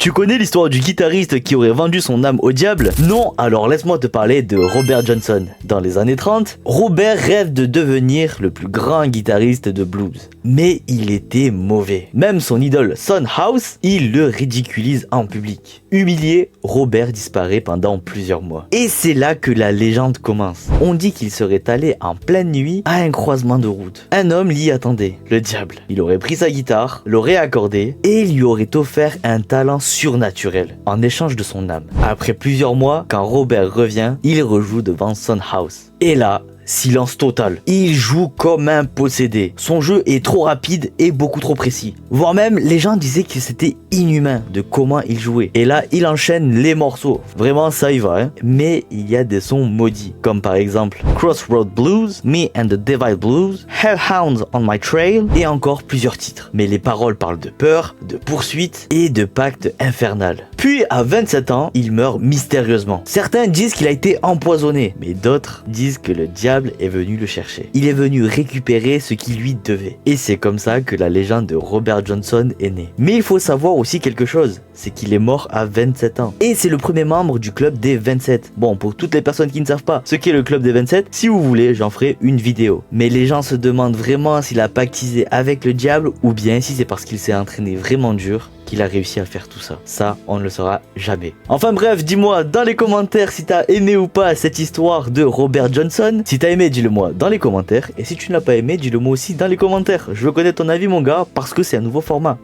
Tu connais l'histoire du guitariste qui aurait vendu son âme au diable? Non? Alors laisse-moi te parler de Robert Johnson. Dans les années 30, Robert rêve de devenir le plus grand guitariste de blues. Mais il était mauvais. Même son idole Son House, il le ridiculise en public. Humilié, Robert disparaît pendant plusieurs mois. Et c'est là que la légende commence. On dit qu'il serait allé en pleine nuit à un croisement de route. Un homme l'y attendait, le diable. Il aurait pris sa guitare, l'aurait accordée et lui aurait offert un talent surnaturel en échange de son âme. Après plusieurs mois, quand Robert revient, il rejoue devant Son House. Et là, silence total. Il joue comme un possédé. Son jeu est trop rapide et beaucoup trop précis. Voire même, les gens disaient que c'était inhumain de comment il jouait. Et là, il enchaîne les morceaux. Vraiment, ça y va, hein. Mais il y a des sons maudits, comme par exemple Crossroad Blues, Me and the Divide Blues, Hellhounds on My Trail, et encore plusieurs titres. Mais les paroles parlent de peur, de poursuite et de pacte infernal. Puis, à 27 ans, il meurt mystérieusement. Certains disent qu'il a été empoisonné, mais d'autres disent que le diable est venu le chercher. Il est venu récupérer ce qui lui devait. Et c'est comme ça que la légende de Robert Johnson est née. Mais il faut savoir aussi quelque chose, c'est qu'il est mort à 27 ans. Et c'est le premier membre du club des 27. Bon, pour toutes les personnes qui ne savent pas ce qu'est le club des 27, si vous voulez, j'en ferai une vidéo. Mais les gens se demandent vraiment s'il a pactisé avec le diable ou bien si c'est parce qu'il s'est entraîné vraiment dur qu'il a réussi à faire tout ça. Ça, on ne le saura jamais. Enfin bref, dis-moi dans les commentaires si t'as aimé ou pas cette histoire de Robert Johnson. Si t'as aimé, dis-le moi dans les commentaires. Et si tu ne l'as pas aimé, dis-le moi aussi dans les commentaires. Je veux connaître ton avis mon gars, parce que c'est un nouveau format.